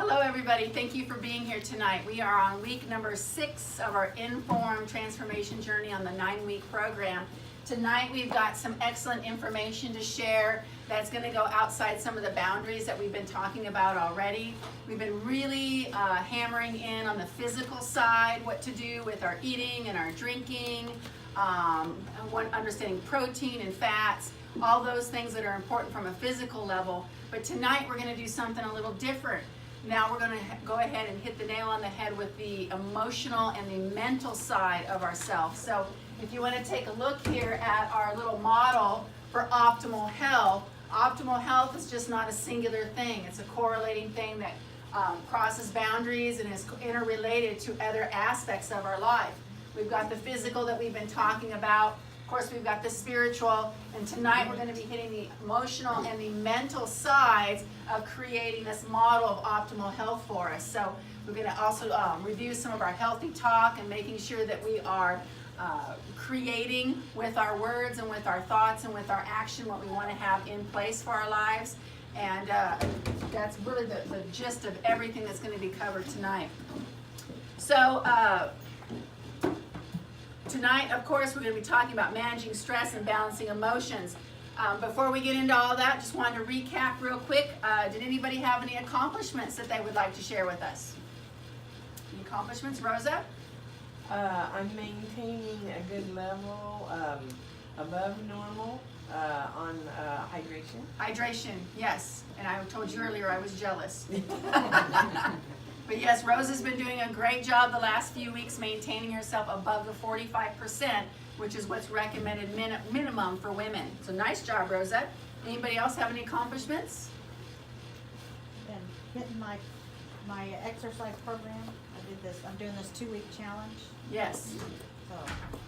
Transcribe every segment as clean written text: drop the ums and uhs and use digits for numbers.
Hello everybody, thank you for being here tonight. We are on week number 6 of our In.Form transformation journey on the 9-week program. Tonight we've got some excellent information to share that's going to go outside some of the boundaries that we've been talking about already. We've been really hammering in on the physical side, what to do with our eating and our drinking, understanding protein and fats, all those things that are important from a physical level. But tonight we're going to do something a little different. Now we're going to go ahead and hit the nail on the head with the emotional and the mental side of ourselves. So if you want to take a look here at our little model for optimal health is just not a singular thing. It's a correlating thing that crosses boundaries and is interrelated to other aspects of our life. We've got the physical that we've been talking about. Of course, we've got the spiritual, and tonight we're going to be hitting the emotional and the mental sides of creating this model of optimal health for us. So we're going to also review some of our healthy talk and making sure that we are creating with our words and with our thoughts and with our action what we want to have in place for our lives. And that's really the gist of everything that's going to be covered tonight. So tonight, of course, we're going to be talking about managing stress and balancing emotions. Before we get into all that, just wanted to recap real quick. Did anybody have any accomplishments that they would like to share with us? Any accomplishments, Rosa? I'm maintaining a good level above normal on hydration. Hydration, yes. And I told you earlier I was jealous. But yes, Rosa's been doing a great job the last few weeks maintaining herself above the 45%, which is what's recommended minimum for women. So nice job, Rosa. Anybody else have any accomplishments? Been hitting my exercise program. I'm doing this 2-week challenge. Yes. So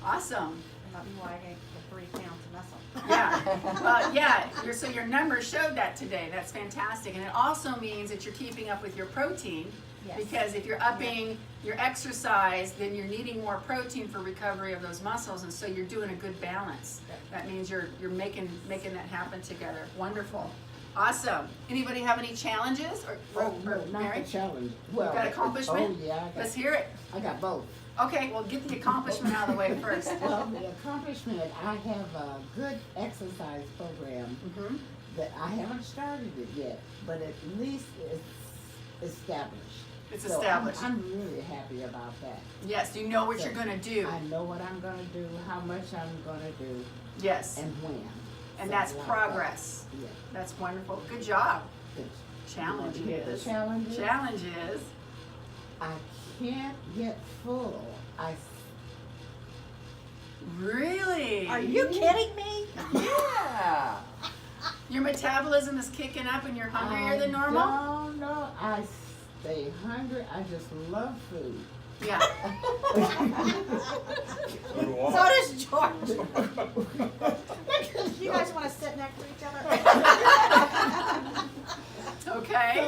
Awesome. that might be why I gained the 3 pounds of muscle. Yeah. Well, yeah. So your numbers showed that today. That's fantastic. And it also means that you're keeping up with your protein. Yes. Because if you're upping your exercise, then you're needing more protein for recovery of those muscles, and so you're doing a good balance. That means you're making that happen together. Wonderful. Awesome. Anybody have any challenges? No, not Mary? the challenge. You Well, got accomplishment? Oh yeah, Let's hear it. I got both. Okay, well get the accomplishment out of the way first. Well, the accomplishment, I have a good exercise program Mm-hmm. that I haven't started it yet, but at least it's established. It's So established. I'm really happy about that. Yes, you know what So you're going to do. I know what I'm gonna do, how much I'm gonna do, Yes, and when. and that's Something like that. progress. Yeah. That's wonderful. Good job. Good. Challenge You wanna hear the is. challenge is? Challenge is. I can't get full. Really? Are you kidding me? Yeah. Your metabolism is kicking up and you're hungrier than normal? No, no, I stay hungry. I just love food. Yeah. So does George. You guys want to sit next to each other? Okay. So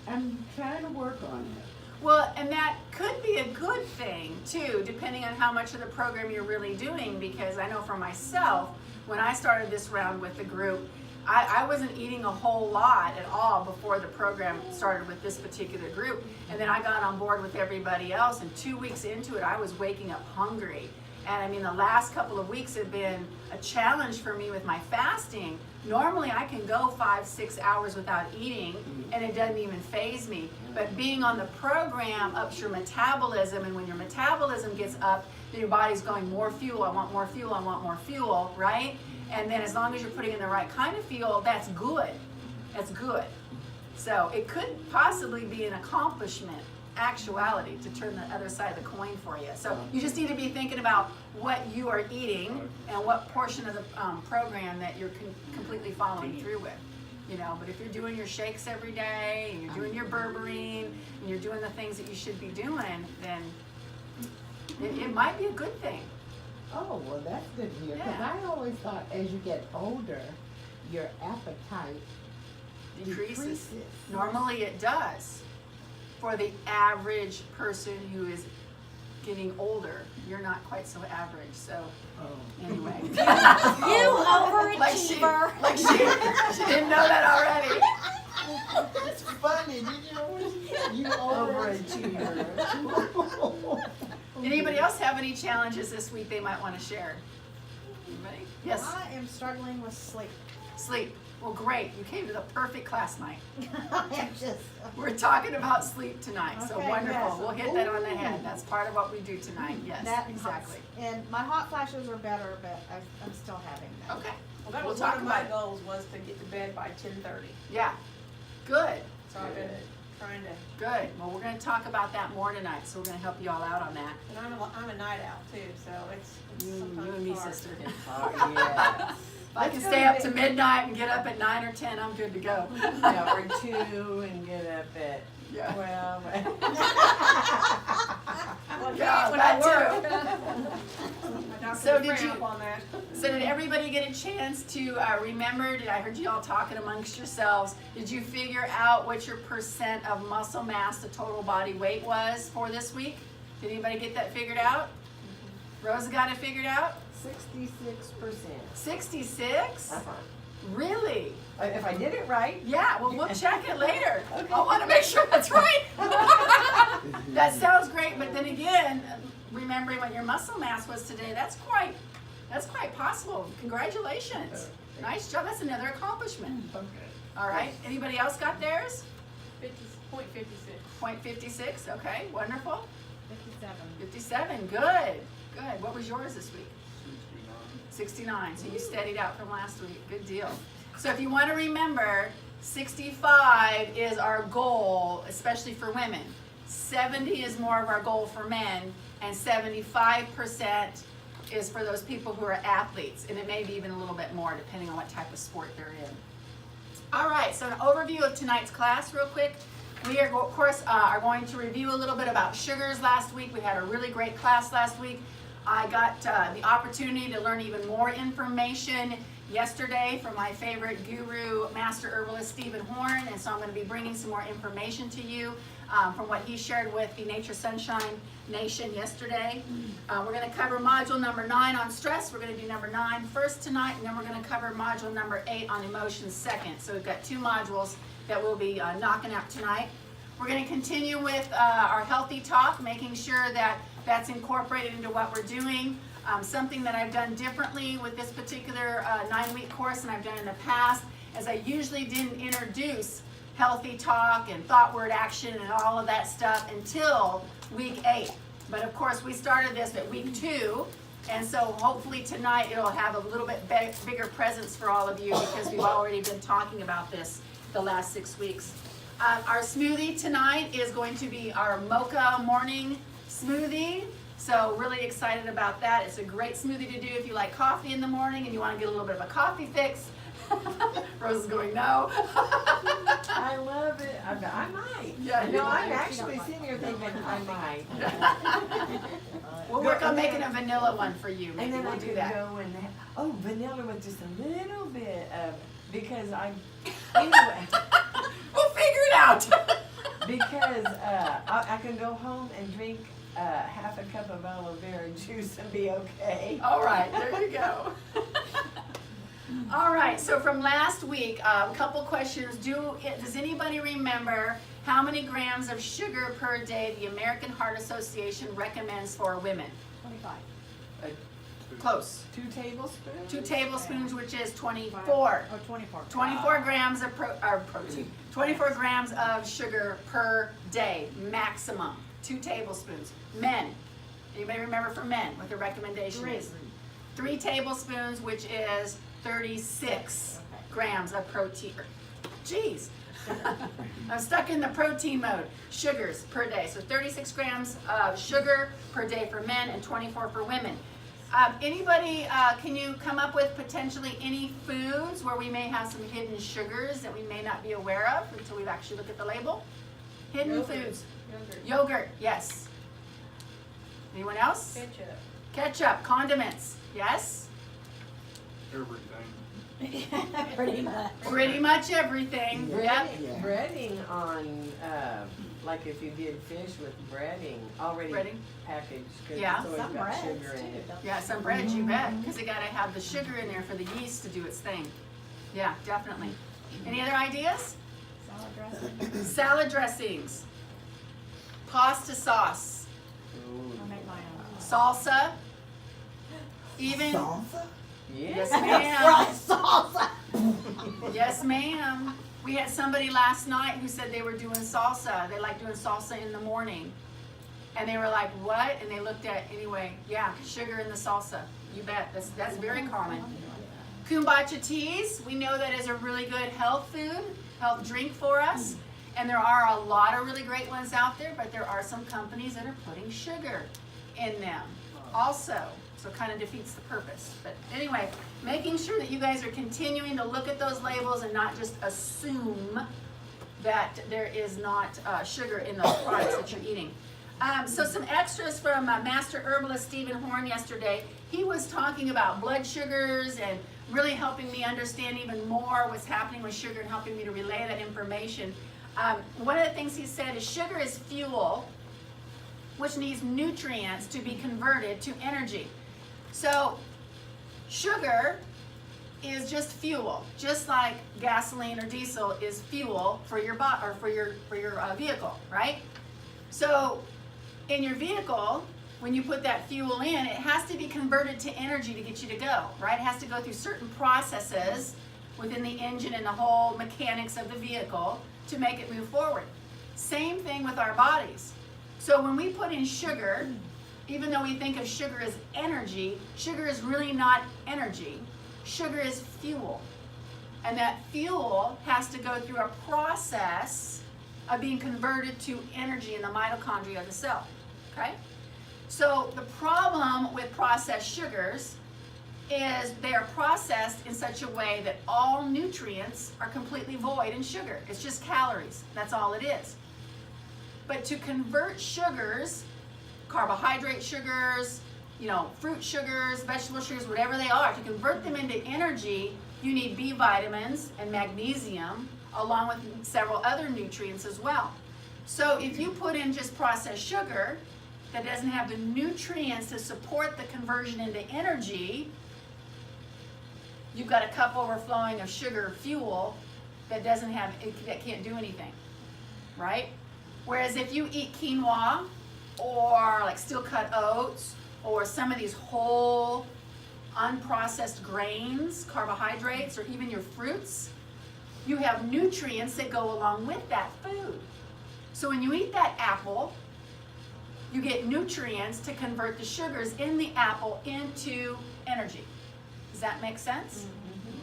I'm trying to work on it. Well, and that could be a good thing too, depending on how much of the program you're really doing, because I know for myself, when I started this round with the group, I wasn't eating a whole lot at all before the program started with this particular group. And then I got on board with everybody else, and 2 weeks into it, I was waking up hungry. And I mean, the last couple of weeks have been a challenge for me with my fasting. Normally I can go 5-6 hours without eating and it doesn't even faze me. But being on the program ups your metabolism, and when your metabolism gets up, then your body's going, more fuel, I want more fuel, I want more fuel, right? And then as long as you're putting in the right kind of fuel, that's good. That's good. So it could possibly be an accomplishment, actuality, to turn the other side of the coin for you. So you just need to be thinking about what you are eating and what portion of the program that you're completely following through with. You know, but if you're doing your shakes every day and you're doing your berberine and you're doing the things that you should be doing, then it might be a good thing. Oh, well, that's good to hear. Because Yeah. I always thought as you get older, your appetite decreases. Normally it does. For the average person who is getting older, you're not quite so average. So Oh. anyway. You overachiever. Like she didn't know that already. It's funny. Did you know what she said? You Overachiever. Anybody else have any challenges this week they might want to share? Anybody? Yes. I am struggling with sleep. Sleep. Well, great. You came to the perfect class night. I am just. We're talking about sleep tonight, so Okay, wonderful. yes. We'll hit that on the head. That's part of what we do tonight. Yes, That and exactly. And my hot flashes are better, but I'm still having them. Okay. Well, that We'll was talk one of my about it. goals, was to get to bed by 10:30. Yeah. Good. So I've been trying to, Good. Well, we're going to talk about that more tonight, so we're going to help you all out on that. and I'm a night owl too, so it's You sometimes and me, hard. sister. Oh, yes. If I can stay up to midnight and get up at 9 or 10, I'm good to go. Yeah, or 2 and get up at Yeah. 12. Well, Yeah, when that I work. My doctor So would did frown you- upon that. So did everybody get a chance to remember? I heard you all talking amongst yourselves. Did you figure out what your percent of muscle mass to total body weight was for this week? Did anybody get that figured out? Rosa got it figured out? 66%. 66? Uh-huh. Really? If I did it right. Yeah, well, we'll check it later. Okay. I want to make sure that's right. That sounds great, but then again, remembering what your muscle mass was today, that's quite possible. Congratulations. Nice job. That's another accomplishment. Okay. All right. Anybody else got theirs? 50.56. 0.56. Okay. Wonderful. 57. 57. Good. Good. What was yours this week? 69. So you steadied out from last week. Good deal. So if you want to remember, 65 is our goal, especially for women. 70 is more of our goal for men, and 75% is for those people who are athletes, and it may be even a little bit more depending on what type of sport they're in. All right, so an overview of tonight's class real quick. We are, of course, are going to review a little bit about sugars last week. We had a really great class last week. I got the opportunity to learn even more information yesterday from my favorite guru, Master Herbalist Stephen Horn, and so I'm going to be bringing some more information to you from what he shared with the Nature Sunshine Nation yesterday. We're going to cover module number 9 on stress. We're going to do number 9 first tonight, and then we're going to cover module number 8 on emotions second. So we've got 2 modules that we'll be knocking out tonight. We're going to continue with our healthy talk, making sure that that's incorporated into what we're doing. Something that I've done differently with this particular 9-week course than I've done in the past is I usually didn't introduce healthy talk and thought word action and all of that stuff until week 8. But of course we started this at week 2, and so hopefully tonight it'll have a little bit bigger presence for all of you because we've already been talking about this the last 6 weeks. Our smoothie tonight is going to be our mocha morning smoothie. So really excited about that. It's a great smoothie to do if you like coffee in the morning and you want to get a little bit of a coffee fix. Rose is going, no. I love it. I might. Yeah, you no, might. I'm actually sitting here thinking I might. We'll work on making a vanilla one for you. Maybe And then we'll I do could that. go and vanilla with just a little bit of, because anyway, We'll figure it out. because I can go home and drink half a cup of aloe vera juice and be okay. All right, there you go. All right, so from last week, a couple questions. Does anybody remember how many grams of sugar per day the American Heart Association recommends for women? 25. Close. 2 tablespoons? 2 tablespoons, which is 24. Oh, 24. 24 grams of protein. 24 grams of sugar per day, maximum. 2 tablespoons. Men. Anybody remember for men what the recommendation is? 3 tablespoons, which is 36 grams of protein. Jeez. I'm stuck in the protein mode. Sugars per day. So 36 grams of sugar per day for men and 24 for women. Anybody, can you come up with potentially any foods where we may have some hidden sugars that we may not be aware of until we actually look at the label? Hidden Yogurt. foods. Yogurt. Yogurt, yes. Anyone else? Ketchup. Ketchup, condiments, yes. Everything. Pretty much. Pretty much everything. Yep. Yeah. Breading on, like if you did fish with breading, already Breading. packaged, because Yeah. it's always Some got breads sugar in too, it. don't Yeah, some breads you bet, because they gotta have the sugar in there for the yeast to do its thing. Yeah, definitely. Any other ideas? Salad dressing. Salad dressings. Pasta sauce, I make my own. salsa, even. Salsa? Yes, Fried ma'am. salsa. Yes, ma'am. We had somebody last night who said they were doing salsa. They like doing salsa in the morning. And they were like, what? And they looked at, anyway, yeah, sugar in the salsa. You bet. That's very common. Kombucha teas, we know that is a really good health food, health drink for us. And there are a lot of really great ones out there, but there are some companies that are putting sugar in them also. So it kind of defeats the purpose. But anyway, making sure that you guys are continuing to look at those labels and not just assume that there is not sugar in those products that you're eating. So some extras from Master Herbalist Stephen Horn yesterday. He was talking about blood sugars and really helping me understand even more what's happening with sugar and helping me to relay that information. One of the things he said is sugar is fuel, which needs nutrients to be converted to energy. So sugar is just fuel, just like gasoline or diesel is fuel for your or for your vehicle, right? So in your vehicle, when you put that fuel in, it has to be converted to energy to get you to go, right? It has to go through certain processes within the engine and the whole mechanics of the vehicle to make it move forward. Same thing with our bodies. So when we put in sugar, even though we think of sugar as energy, sugar is really not energy. Sugar is fuel. And that fuel has to go through a process of being converted to energy in the mitochondria of the cell, okay? So the problem with processed sugars is they are processed in such a way that all nutrients are completely void in sugar. It's just calories. That's all it is. But to convert sugars, carbohydrate sugars, fruit sugars, vegetable sugars, whatever they are, to convert them into energy, you need B vitamins and magnesium, along with several other nutrients as well. So if you put in just processed sugar that doesn't have the nutrients to support the conversion into energy, you've got a cup overflowing of sugar fuel that that can't do anything, right? Whereas if you eat quinoa or like steel cut oats or some of these whole unprocessed grains, carbohydrates, or even your fruits, you have nutrients that go along with that food. So when you eat that apple, you get nutrients to convert the sugars in the apple into energy. Does that make sense? Mm-hmm.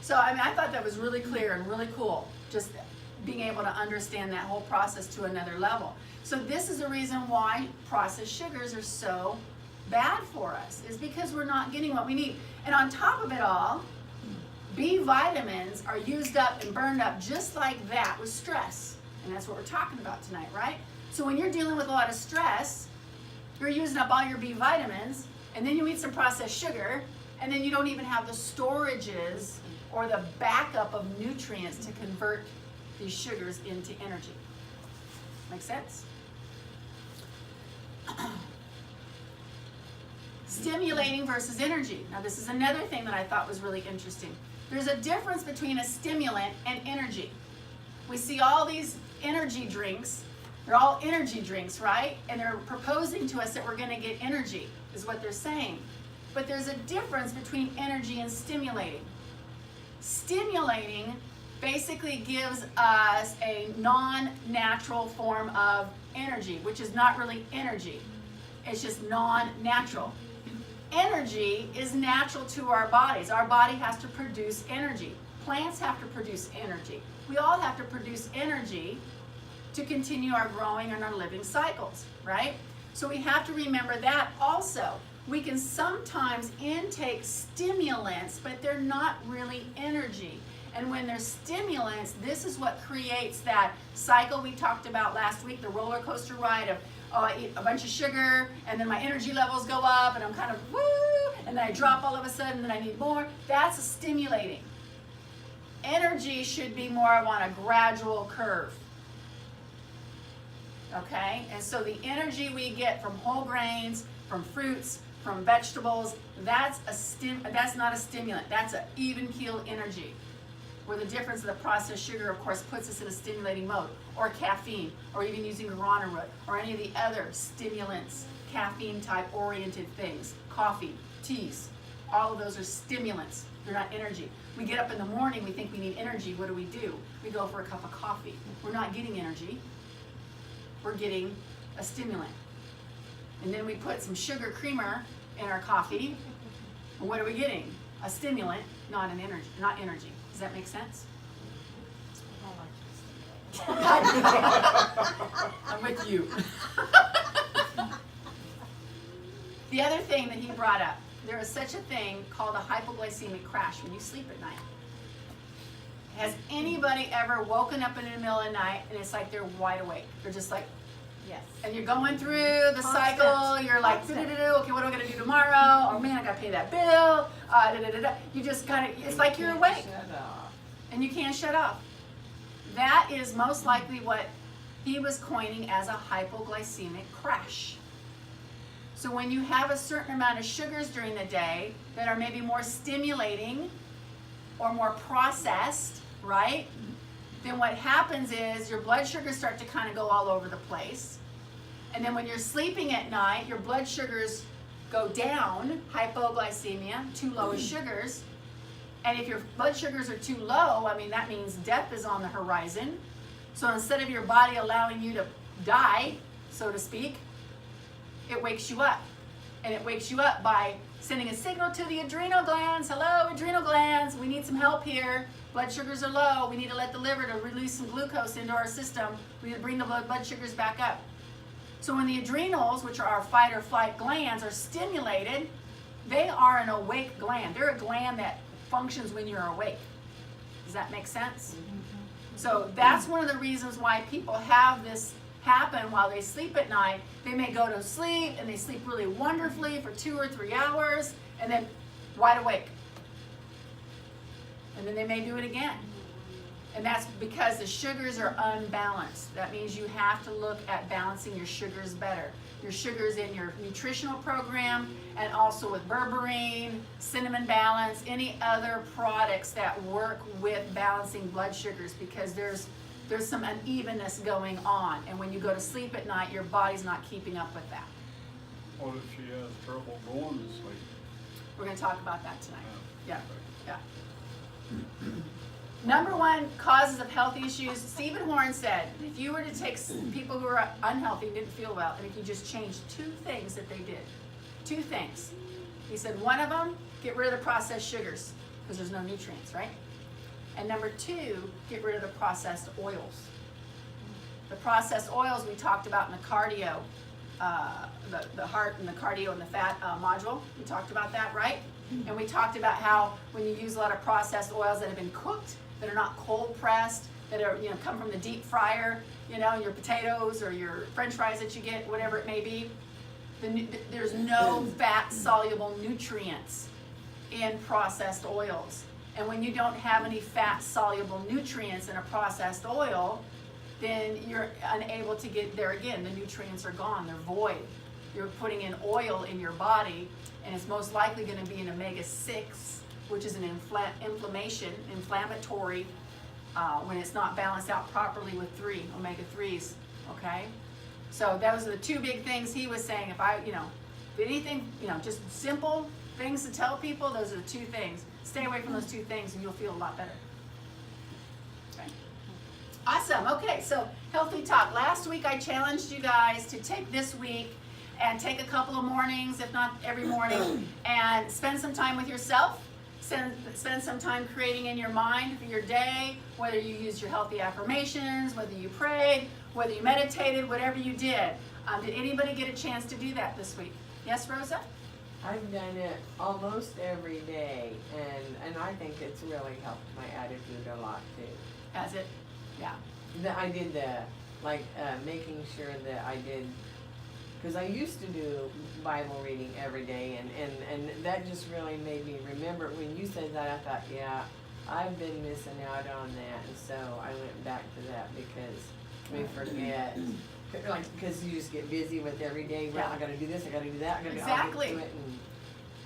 So I thought that was really clear and really cool, just being able to understand that whole process to another level. So this is the reason why processed sugars are so bad for us, is because we're not getting what we need. And on top of it all, B vitamins are used up and burned up just like that with stress. And that's what we're talking about tonight, right? So when you're dealing with a lot of stress, you're using up all your B vitamins, and then you eat some processed sugar, and then you don't even have the storages or the backup of nutrients to convert these sugars into energy. Make sense? Stimulating versus energy. Now this is another thing that I thought was really interesting. There's a difference between a stimulant and energy. We see all these energy drinks. They're all energy drinks, right? And they're proposing to us that we're going to get energy, is what they're saying. But there's a difference between energy and stimulating. Stimulating basically gives us a non-natural form of energy, which is not really energy. It's just non-natural. Energy is natural to our bodies. Our body has to produce energy. Plants have to produce energy. We all have to produce energy to continue our growing and our living cycles, right? So we have to remember that also. We can sometimes intake stimulants, but they're not really energy. And when they're stimulants, this is what creates that cycle we talked about last week, the roller coaster ride of, oh, I eat a bunch of sugar, and then my energy levels go up, and I'm kind of, woo, and then I drop all of a sudden, and then I need more. That's a stimulating. Energy should be more on a gradual curve. Okay? And so the energy we get from whole grains, from fruits, from vegetables, that's not a stimulant. That's an even keel energy. where the difference of the processed sugar, of course, puts us in a stimulating mode, or caffeine, or even using guarana root, or any of the other stimulants, caffeine-type oriented things, coffee, teas, all of those are stimulants. They're not energy. We get up in the morning, we think we need energy. What do? We go for a cup of coffee. We're not getting energy. We're getting a stimulant. And then we put some sugar creamer in our coffee. And what are we getting? A stimulant, not energy. Does that make sense? I'm with you. The other thing that he brought up, there is such a thing called a hypoglycemic crash when you sleep at night. Has anybody ever woken up in the middle of the night and it's like they're wide awake? They're just like, Yes. and you're going through the cycle, you're like, okay, what am I gonna do tomorrow? Oh man, I gotta pay that bill. You just kind of, it's like you're awake Shut off. and you can't shut off. That is most likely what he was coining as a hypoglycemic crash. So when you have a certain amount of sugars during the day that are maybe more stimulating or more processed, right? Then what happens is your blood sugars start to kind of go all over the place. And then when you're sleeping at night, your blood sugars go down, hypoglycemia, too low sugars. And if your blood sugars are too low, I mean, that means death is on the horizon. So instead of your body allowing you to die, so to speak, it wakes you up. And it wakes you up by sending a signal to the adrenal glands. Hello, adrenal glands, we need some help here. Blood sugars are low. We need to let the liver to release some glucose into our system. We need to bring the blood sugars back up. So when the adrenals, which are our fight or flight glands, are stimulated, they are an awake gland. They're a gland that functions when you're awake. Does that make sense? So that's one of the reasons why people have this happen while they sleep at night. They may go to sleep and they sleep really wonderfully for 2 or 3 hours and then wide awake. And then they may do it again. And that's because the sugars are unbalanced. That means you have to look at balancing your sugars better. Your sugars in your nutritional program and also with berberine, cinnamon balance, any other products that work with balancing blood sugars, because there's some unevenness going on. And when you go to sleep at night, your body's not keeping up with that. What if she has trouble going to sleep? We're going to talk about that tonight. Yeah. Number one causes of health issues, Stephen Horn said, if you were to take people who are unhealthy, didn't feel well, and if you just changed 2 things that they did, 2 things. He said one of them, get rid of the processed sugars, because there's no nutrients, right? And number 2, get rid of the processed oils. The processed oils we talked about in the cardio, the heart and the cardio and the fat module. We talked about that, right? And we talked about how when you use a lot of processed oils that have been cooked, that are not cold pressed, that are, come from the deep fryer, your potatoes or your French fries that you get, whatever it may be, there's no fat soluble nutrients in processed oils. And when you don't have any fat soluble nutrients in a processed oil, then you're unable to get there again. The nutrients are gone, they're void. You're putting in oil in your body, and it's most likely going to be an omega-6, which is an inflammatory, when it's not balanced out properly with omega-3s, okay? So those are the 2 big things he was saying. If anything, just simple things to tell people, those are the 2 things. Stay away from those 2 things and you'll feel a lot better. Okay. Awesome, okay, so healthy talk. Last week I challenged you guys to take this week and take a couple of mornings, if not every morning, and spend some time with yourself. Spend some time creating in your mind for your day, whether you used your healthy affirmations, whether you prayed, whether you meditated, whatever you did. Did anybody get a chance to do that this week? Yes, Rosa? I've done it almost every day, and I think it's really helped my attitude a lot too. Has it? Yeah. I did making sure that I did, because I used to do Bible reading every day, and that just really made me remember. When you said that, I thought, yeah, I've been missing out on that, and so I went back to that because we forget. Because you just get busy with every day. Well, Yeah. I got to do this. I got to do that. I got to Exactly. do it.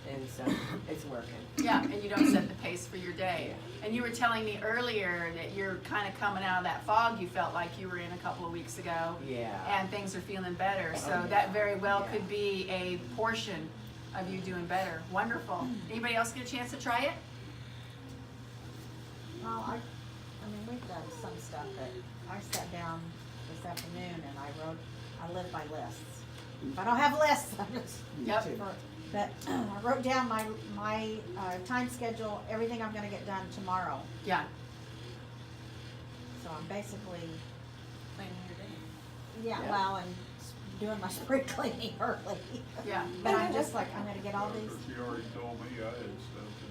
and so it's working. Yeah, and you don't set the pace for your day. And you were telling me earlier that you're kind of coming out of that fog you felt like you were in a couple of weeks ago. Yeah. And things are feeling better. So yeah. that very well Yeah. could be a portion of you doing better. Wonderful. Anybody else get a chance to try it? Well, I mean, we've done some stuff that I sat down this afternoon and I live by lists. If I don't have lists, I'm just. Yep. But I wrote down my time schedule, everything I'm gonna get done tomorrow. Yeah. So I'm basically, Planning your day. yeah, Yeah. well, and doing my spring cleaning early. Yeah. But I'm just like, I'm gonna get all these. But you already told me I had stuff to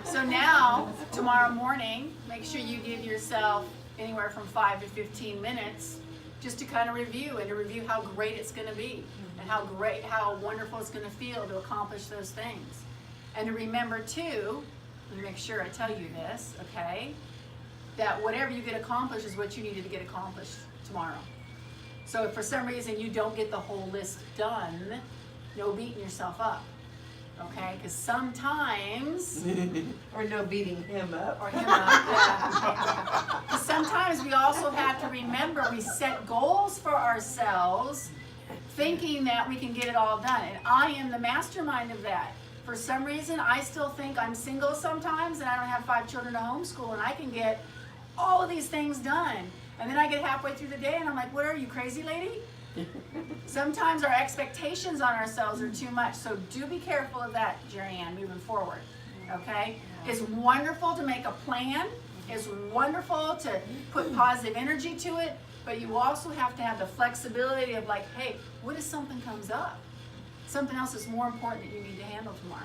do. So now, tomorrow morning, make sure you give yourself anywhere from 5 to 15 minutes just to kind of review and to review how great it's going to be and how wonderful it's going to feel to accomplish those things. And to remember too, let me make sure I tell you this, okay, that whatever you get accomplished is what you needed to get accomplished tomorrow. So if for some reason you don't get the whole list done, no beating yourself up, okay? Because sometimes, Or no beating him up. or him up, yeah. 'Cause sometimes we also have to remember we set goals for ourselves thinking that we can get it all done. And I am the mastermind of that. For some reason, I still think I'm single sometimes and I don't have 5 children to homeschool and I can get all of these things done. And then I get halfway through the day and I'm like, what are you, crazy lady? Sometimes our expectations on ourselves are too much. So do be careful of that, Jerry Ann, moving forward. Okay? It's wonderful to make a plan. It's wonderful to put positive energy to it. But you also have to have the flexibility of like, hey, what if something comes up? Something else is more important that you need to handle tomorrow.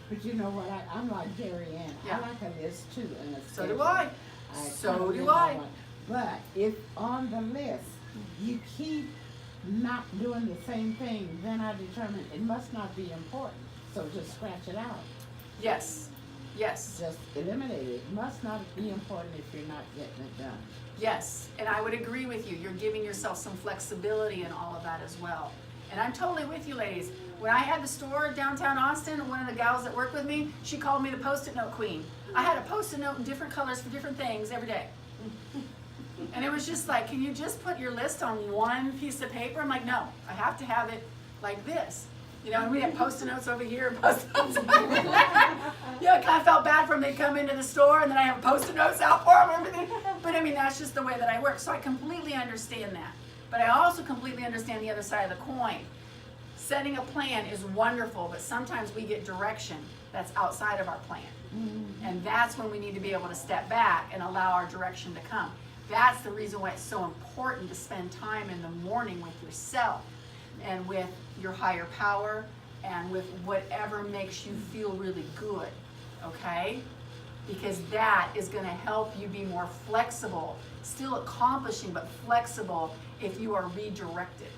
But you know what, I'm like Jerry Ann, Yeah. I like a list too, and a So do schedule. I. I So kinda do live I. by one. But if on the list, you keep not doing the same thing, then I determine it must not be important, so just scratch it out. Yes. Yes. Just eliminate it, it must not be important if you're not getting it done. Yes, and I would agree with you. You're giving yourself some flexibility in all of that as well. And I'm totally with you, ladies. When I had the store downtown Austin, one of the gals that worked with me, she called me the Post-it note queen. I had a Post-it note in different colors for different things every day. And it was just like, can you just put your list on one piece of paper? I'm like, no, I have to have it like this. You know, and we have Post-it notes over here and Post-it notes over there. Yeah, I kind of felt bad for them. They come into the store and then I have Post-it notes out for them and everything. But I mean, that's just the way that I work. So I completely understand that. But I also completely understand the other side of the coin. Setting a plan is wonderful, but sometimes we get direction that's outside of our plan. And that's when we need to be able to step back and allow our direction to come. That's the reason why it's so important to spend time in the morning with yourself and with your higher power and with whatever makes you feel really good, okay? Because that is going to help you be more flexible, still accomplishing, but flexible if you are redirected.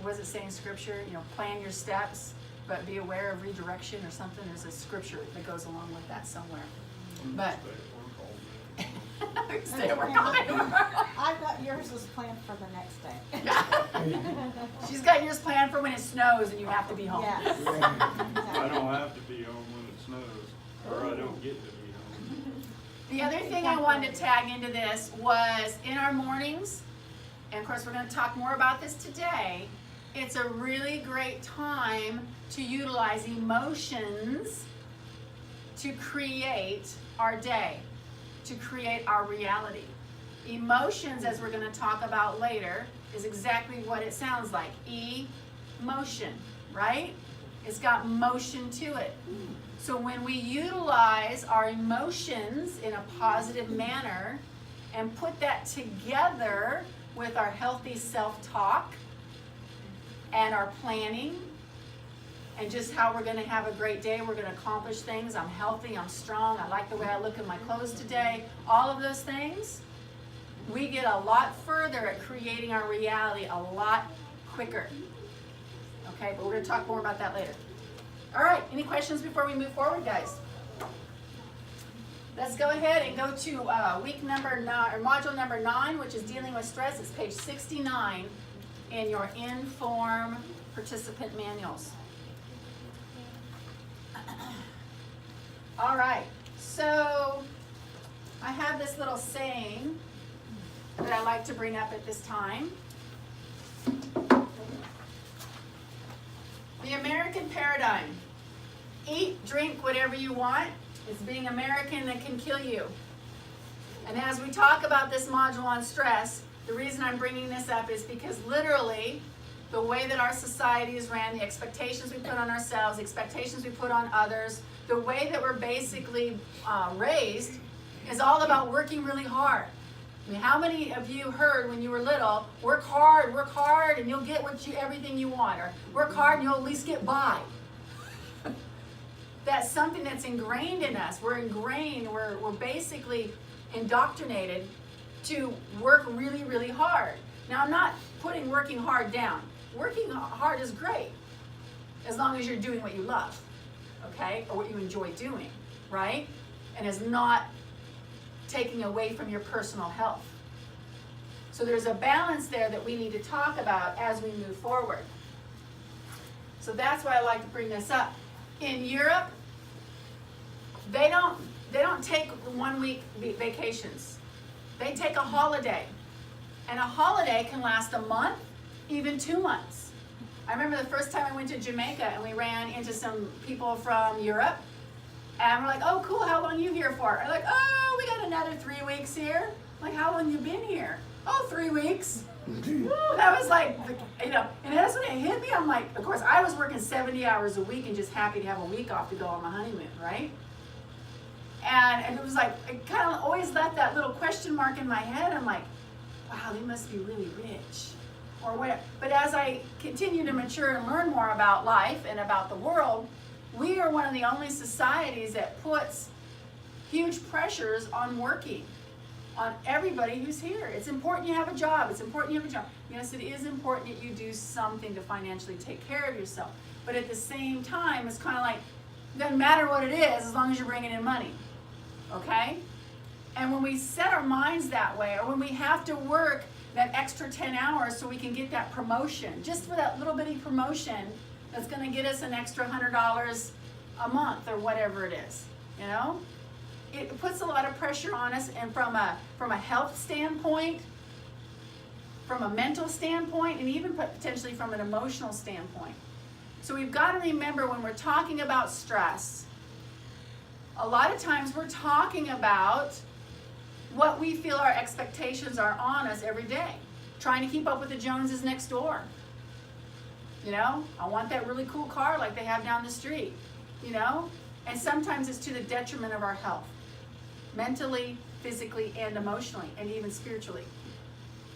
What does it say in scripture? You know, plan your steps, but be aware of redirection or something. There's a scripture that goes along with that somewhere. But stay at work all day tomorrow. I've got yours is planned for the next day. She's got yours planned for when it snows and you have to be home. Yes. I don't have to be home when it snows, or I don't get to be home. The other thing I wanted to tag into this was in our mornings, and of course we're going to talk more about this today, it's a really great time to utilize emotions to create our day, to create our reality. Emotions, as we're going to talk about later, is exactly what it sounds like. E-motion, right? It's got motion to it. So when we utilize our emotions in a positive manner and put that together with our healthy self-talk and our planning and just how we're going to have a great day, we're going to accomplish things, I'm healthy, I'm strong, I like the way I look in my clothes today, all of those things, we get a lot further at creating our reality a lot quicker. Okay, but we're going to talk more about that later. All right, any questions before we move forward, guys? Let's go ahead and go to week number 9, or module number 9, which is dealing with stress. It's page 69 in your In.Form participant manuals. All right, so I have this little saying that I like to bring up at this time. The American paradigm. Eat, drink, whatever you want. It's being American that can kill you. And as we talk about this module on stress, the reason I'm bringing this up is because literally the way that our society is ran, the expectations we put on ourselves, the expectations we put on others, the way that we're basically raised is all about working really hard. I mean, how many of you heard when you were little, work hard, and you'll get everything you want, or work hard and you'll at least get by? That's something that's ingrained in us. We're ingrained, we're basically indoctrinated to work really, really hard. Now, I'm not putting working hard down. Working hard is great, as long as you're doing what you love, okay, or what you enjoy doing, right? And is not taking away from your personal health. So there's a balance there that we need to talk about as we move forward. So that's why I like to bring this up. In Europe, they don't take 1 week vacations. They take a holiday. And a holiday can last a month, even 2 months. I remember the first time I went to Jamaica and we ran into some people from Europe. And we're like, oh, cool, how long you here for? And they're like, oh, we got another 3 weeks here. I'm like, how long you been here? Oh, 3 weeks. That was like, you know, and that's when it hit me. I'm like, of course, I was working 70 hours a week and just happy to have a week off to go on my honeymoon, right? And it was like, it kind of always left that little question mark in my head. I'm like, wow, they must be really rich. Or what? But as I continue to mature and learn more about life and about the world, we are one of the only societies that puts huge pressures on working, on everybody who's here. It's important you have a job. It's important you have a job. Yes, it is important that you do something to financially take care of yourself. But at the same time, it's kind of like, it doesn't matter what it is as long as you're bringing in money. Okay? And when we set our minds that way, or when we have to work that extra 10 hours so we can get that promotion, just for that little bitty promotion that's going to get us an extra $100 a month or whatever it is, you know? It puts a lot of pressure on us, and from a health standpoint, from a mental standpoint, and even potentially from an emotional standpoint. So we've got to remember when we're talking about stress, a lot of times we're talking about what we feel our expectations are on us every day. Trying to keep up with the Joneses next door. You know, I want that really cool car like they have down the street. You know, and sometimes it's to the detriment of our health. Mentally, physically, and emotionally, and even spiritually.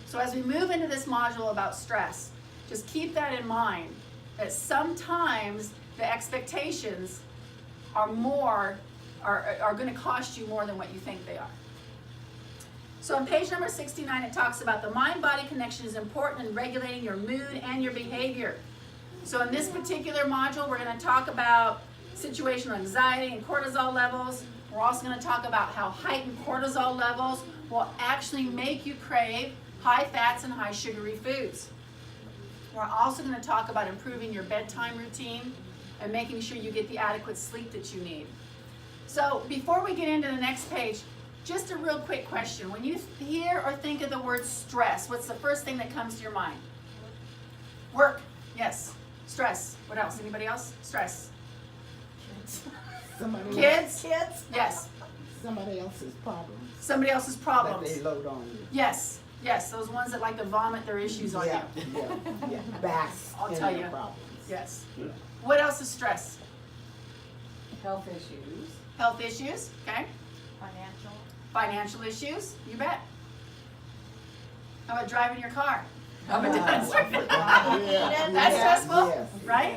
So as we move into this module about stress, just keep that in mind, that sometimes the expectations are going to cost you more than what you think they are. So on page number 69, it talks about the mind-body connection is important in regulating your mood and your behavior. So in this particular module, we're going to talk about situational anxiety and cortisol levels. We're also going to talk about how heightened cortisol levels will actually make you crave high fats and high sugary foods. We're also going to talk about improving your bedtime routine and making sure you get the adequate sleep that you need. So before we get into the next page, just a real quick question. When you hear or think of the word stress, what's the first thing that comes to your mind? Work. Yes. Stress. What else? Anybody else? Stress. Kids? Yes. Somebody else's problems. Somebody else's problems. That they load on you. Yes. Yes. Those ones that like to vomit their issues on you. Yeah. Bass I'll in tell their you. problems. Yes. Yeah. What else is stress? Health issues. Health issues. Okay. Financial. Financial issues. You bet. How about driving your car? How about That's stressful, Yes. right?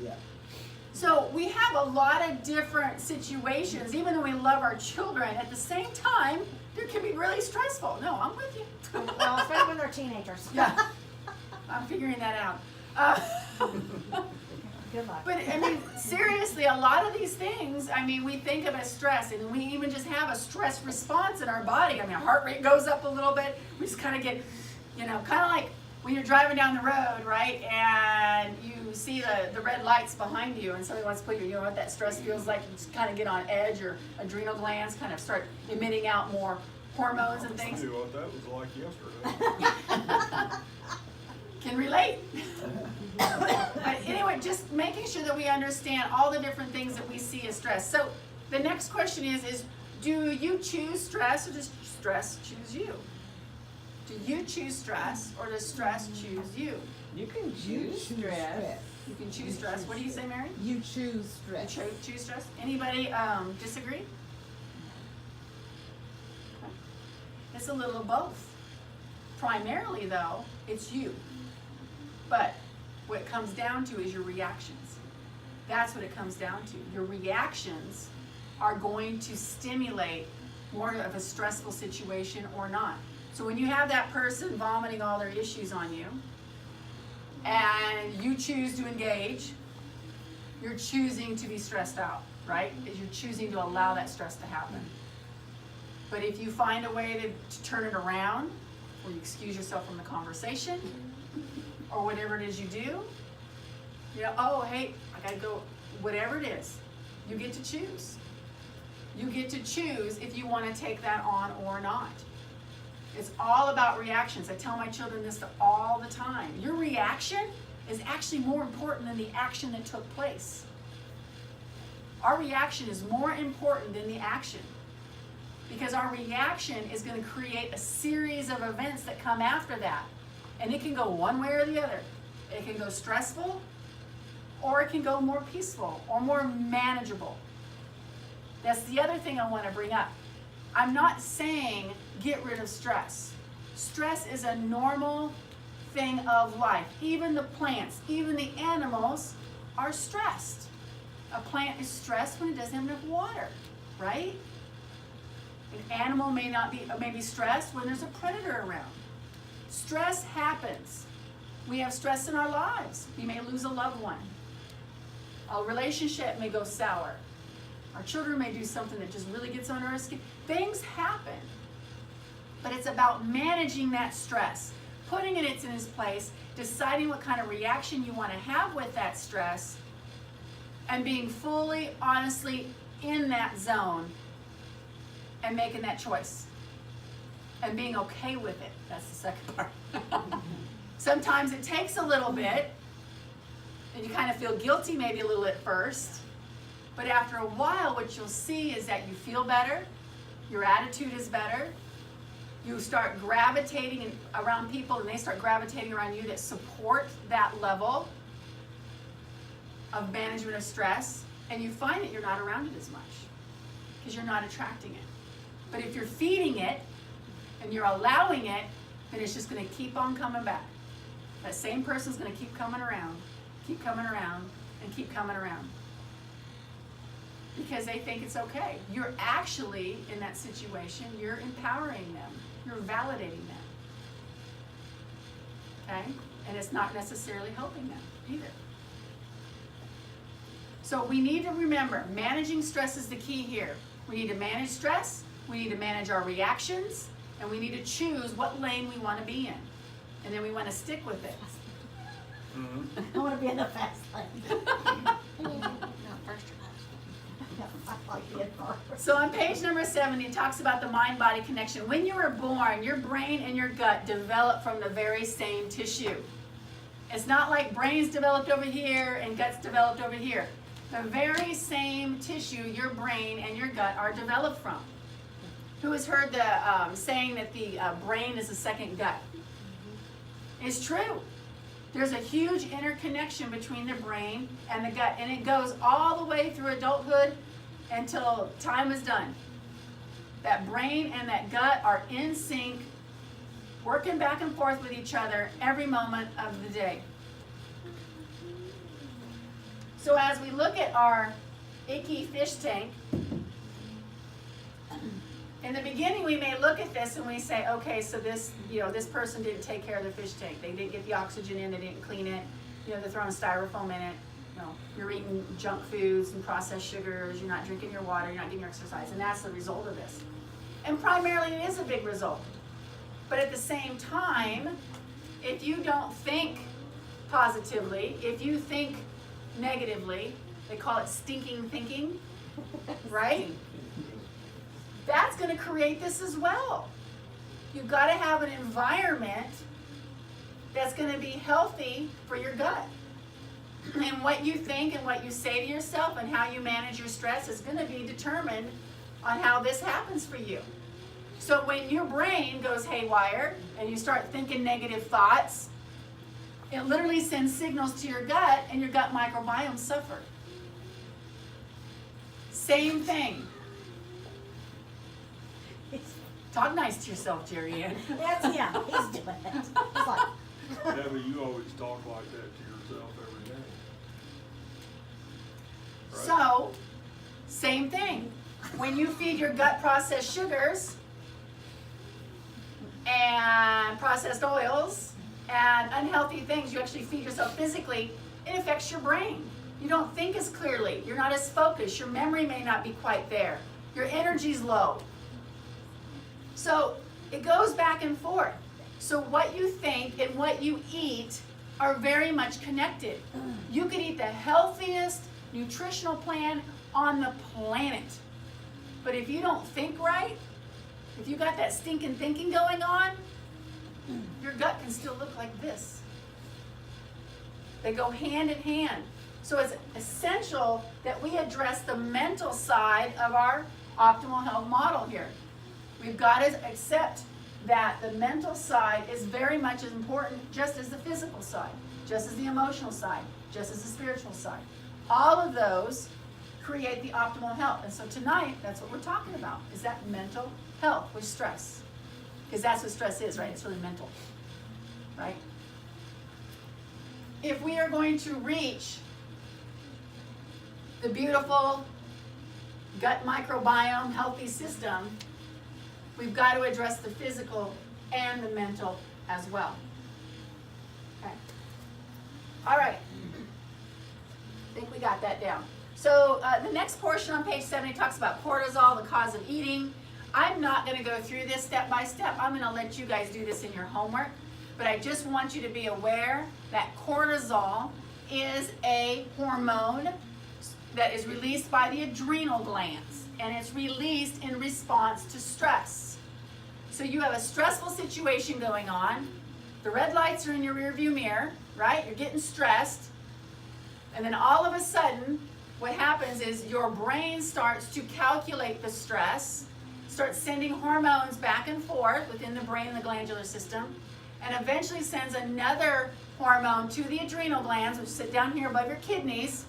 Yeah. So we have a lot of different situations, even though we love our children, at the same time, there can be really stressful. No, I'm with you. Well, especially when they're teenagers. Yeah, I'm figuring that out. Good luck. But I mean, seriously, a lot of these things, I mean, we think of as stress, and we even just have a stress response in our body. I mean, our heart rate goes up a little bit. We just kind of get, you know, kind of like when you're driving down the road, right, and you see the red lights behind you, and somebody wants to put you know what that stress feels like, you just kind of get on edge, your adrenal glands kind of start emitting out more hormones and I things. knew what that was like yesterday. Can relate. But anyway, just making sure that we understand all the different things that we see as stress. So the next question is do you choose stress, or does stress choose you? Do you choose stress, or does stress choose you? You can You choose choose stress. You can choose stress. What do you say, Mary? You choose You stress. choose stress. Anybody disagree? Okay. It's a little of both. Primarily, though, it's you. But what it comes down to is your reactions. That's what it comes down to. Your reactions are going to stimulate more of a stressful situation or not. So when you have that person vomiting all their issues on you, and you choose to engage, you're choosing to be stressed out, right? You're choosing to allow that stress to happen. But if you find a way to turn it around, or you excuse yourself from the conversation, or whatever it is you do, you know, oh, hey, I gotta go, whatever it is, you get to choose. You get to choose if you want to take that on or not. It's all about reactions. I tell my children this all the time. Your reaction is actually more important than the action that took place. Our reaction is more important than the action, because our reaction is going to create a series of events that come after that. And it can go one way or the other. It can go stressful, or it can go more peaceful or more manageable. That's the other thing I want to bring up. I'm not saying get rid of stress. Stress is a normal thing of life. Even the plants, even the animals are stressed. A plant is stressed when it doesn't have enough water, right? An animal may be stressed when there's a predator around. Stress happens. We have stress in our lives. We may lose a loved one. A relationship may go sour. Our children may do something that just really gets under our skin. Things happen. But it's about managing that stress, putting it in its place, deciding what kind of reaction you want to have with that stress, and being fully, honestly in that zone and making that choice. And being okay with it. That's the second part. Sometimes it takes a little bit, and you kind of feel guilty maybe a little at first. But after a while, what you'll see is that you feel better, your attitude is better, you start gravitating around people, and they start gravitating around you that support that level of management of stress, and you find that you're not around it as much because you're not attracting it. But if you're feeding it and you're allowing it, then it's just going to keep on coming back. That same person's going to keep coming around, and keep coming around. Because they think it's okay. You're actually, in that situation, you're empowering them. You're validating them. Okay? And it's not necessarily helping them either. So we need to remember, managing stress is the key here. We need to manage stress, we need to manage our reactions, and we need to choose what lane we want to be in. And then we want to stick with it. I want to be in the fast lane. No, first or last. I like being first. So on page number 70, it talks about the mind-body connection. When you were born, your brain and your gut developed from the very same tissue. It's not like brains developed over here and guts developed over here. The very same tissue your brain and your gut are developed from. Who has heard the saying that the brain is a second gut? It's true. There's a huge interconnection between the brain and the gut, and it goes all the way through adulthood until time is done. That brain and that gut are in sync, working back and forth with each other every moment of the day. So as we look at our icky fish tank, in the beginning we may look at this and we say, okay, so this person didn't take care of the fish tank. They didn't get the oxygen in, they didn't clean it, they're throwing styrofoam in it, you're eating junk foods and processed sugars, you're not drinking your water, you're not getting your exercise, and that's the result of this. And primarily it is a big result. But at the same time, if you don't think positively, if you think negatively, they call it stinking thinking, right? That's going to create this as well. You've got to have an environment that's going to be healthy for your gut. And what you think and what you say to yourself and how you manage your stress is going to be determined on how this happens for you. So when your brain goes haywire and you start thinking negative thoughts, it literally sends signals to your gut and your gut microbiome suffer. Same thing. Talk nice to yourself, Jerry Ann. That's him. He's doing it. He's like, Debbie, you always talk like that to yourself every day. Right? So, same thing. When you feed your gut processed sugars and processed oils and unhealthy things, you actually feed yourself physically, it affects your brain. You don't think as clearly. You're not as focused. Your memory may not be quite there. Your energy's low. So it goes back and forth. So what you think and what you eat are very much connected. You could eat the healthiest nutritional plan on the planet. But if you don't think right, if you got that stinking thinking going on, your gut can still look like this. They go hand in hand. So it's essential that we address the mental side of our optimal health model here. We've got to accept that the mental side is very much as important just as the physical side, just as the emotional side, just as the spiritual side. All of those create the optimal health. And so tonight, that's what we're talking about, is that mental health with stress. Because that's what stress is, right? It's really mental, right? If we are going to reach the beautiful gut microbiome healthy system, we've got to address the physical and the mental as well. Okay. All right. I think we got that down. So the next portion on page 70 talks about cortisol, the cause of eating. I'm not going to go through this step by step. I'm going to let you guys do this in your homework. But I just want you to be aware that cortisol is a hormone that is released by the adrenal glands. And it's released in response to stress. So you have a stressful situation going on. The red lights are in your rearview mirror, right? You're getting stressed. And then all of a sudden, what happens is your brain starts to calculate the stress, starts sending hormones back and forth within the brain and the glandular system, and eventually sends another hormone to the adrenal glands, which sit down here above your kidneys,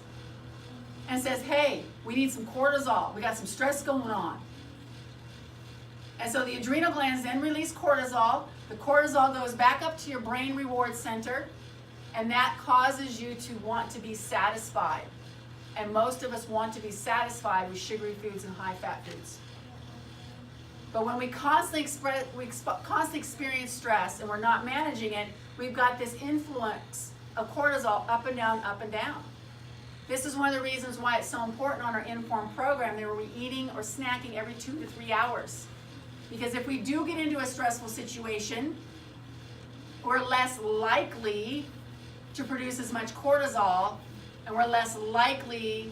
and says, hey, we need some cortisol. We got some stress going on. And so the adrenal glands then release cortisol. The cortisol goes back up to your brain reward center, and that causes you to want to be satisfied. And most of us want to be satisfied with sugary foods and high-fat foods. But when we constantly experience stress and we're not managing it, we've got this influence of cortisol up and down, up and down. This is one of the reasons why it's so important on our IN.Form program that we're eating or snacking every 2 to 3 hours. Because if we do get into a stressful situation, we're less likely to produce as much cortisol, and we're less likely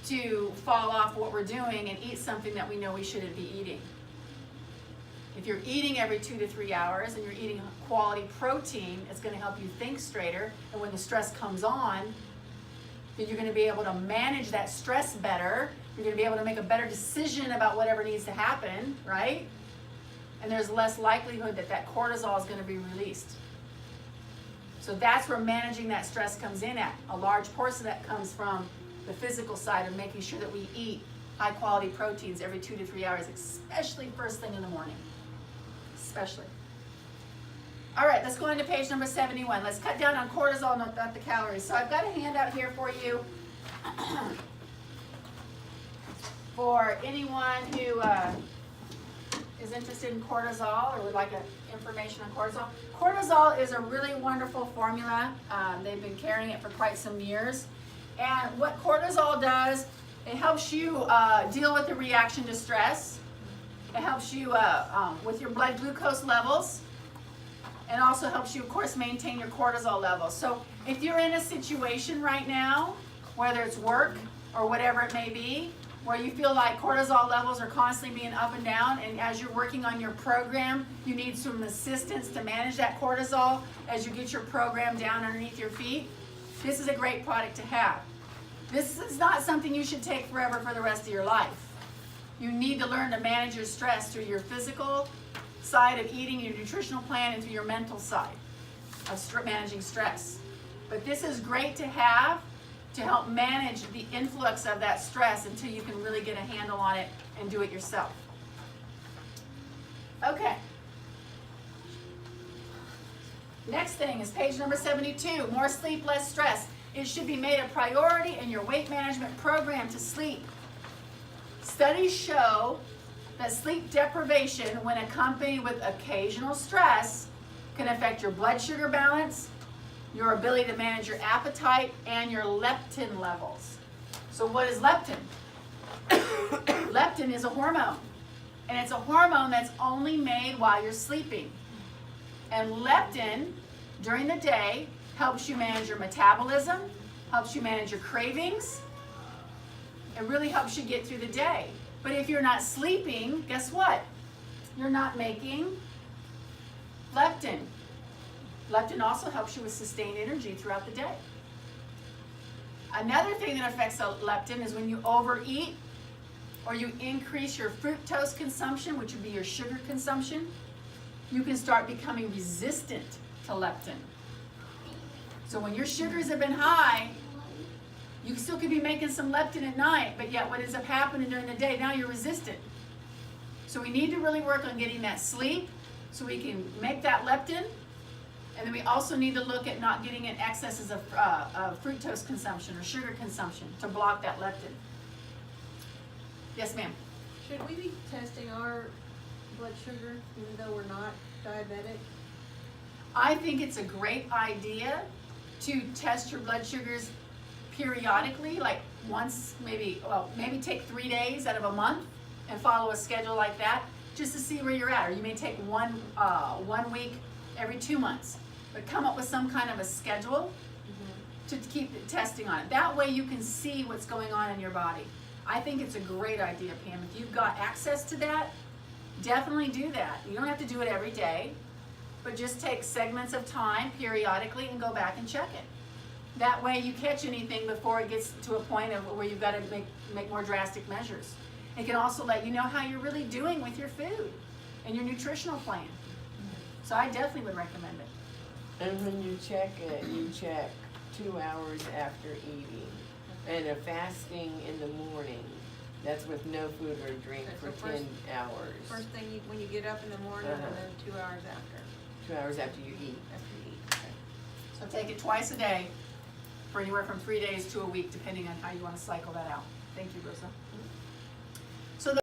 to fall off what we're doing and eat something that we know we shouldn't be eating. If you're eating every 2 to 3 hours and you're eating quality protein, it's going to help you think straighter. And when the stress comes on, then you're going to be able to manage that stress better. You're going to be able to make a better decision about whatever needs to happen, right? And there's less likelihood that that cortisol is going to be released. So that's where managing that stress comes in at. A large portion of that comes from the physical side of making sure that we eat high quality proteins every 2 to 3 hours, especially first thing in the morning. Especially. All right, let's go into page number 71. Let's cut down on cortisol, not the calories. So I've got a handout here for you for anyone who is interested in cortisol or would like information on cortisol. Cortisol is a really wonderful formula. They've been carrying it for quite some years. And what cortisol does, it helps you deal with the reaction to stress. It helps you with your blood glucose levels. And also helps you, of course, maintain your cortisol levels. So if you're in a situation right now, whether it's work or whatever it may be, where you feel like cortisol levels are constantly being up and down, and as you're working on your program, you need some assistance to manage that cortisol as you get your program down underneath your feet, this is a great product to have. This is not something you should take forever for the rest of your life. You need to learn to manage your stress through your physical side of eating, your nutritional plan, and through your mental side of managing stress. But this is great to have to help manage the influx of that stress until you can really get a handle on it and do it yourself. Okay. Next thing is page number 72, more sleep, less stress. It should be made a priority in your weight management program to sleep. Studies show that sleep deprivation, when accompanied with occasional stress, can affect your blood sugar balance, your ability to manage your appetite, and your leptin levels. So what is leptin? Leptin is a hormone, and it's a hormone that's only made while you're sleeping. And leptin, during the day, helps you manage your metabolism, helps you manage your cravings. It really helps you get through the day. But if you're not sleeping, guess what? You're not making leptin. Leptin also helps you with sustained energy throughout the day. Another thing that affects leptin is when you overeat or you increase your fructose consumption, which would be your sugar consumption, you can start becoming resistant to leptin. So when your sugars have been high, you still could be making some leptin at night, but yet what ends up happening during the day, now you're resistant. So we need to really work on getting that sleep so we can make that leptin. And then we also need to look at not getting in excesses of fructose consumption or sugar consumption to block that leptin. Yes, ma'am. Should we be testing our blood sugar even though we're not diabetic? I think it's a great idea to test your blood sugars periodically, like once, maybe take 3 days out of a month and follow a schedule like that just to see where you're at. Or you may take one week every 2 months, but come up with some kind of a schedule to keep testing on it. That way you can see what's going on in your body. I think it's a great idea, Pam. If you've got access to that, definitely do that. You don't have to do it every day, but just take segments of time periodically and go back and check it. That way you catch anything before it gets to a point of where you've got to make more drastic measures. It can also let you know how you're really doing with your food and your nutritional plan. So I definitely would recommend it. And when you check it, you check 2 hours after eating. And a fasting in the morning, that's with no food or drink Okay, for so 10 hours. First thing when you get up in the morning and then 2 hours after. 2 hours after you eat. After you eat. So take it twice a day for anywhere from 3 days to a week, depending on how you want to cycle that out. Thank you, Rosa.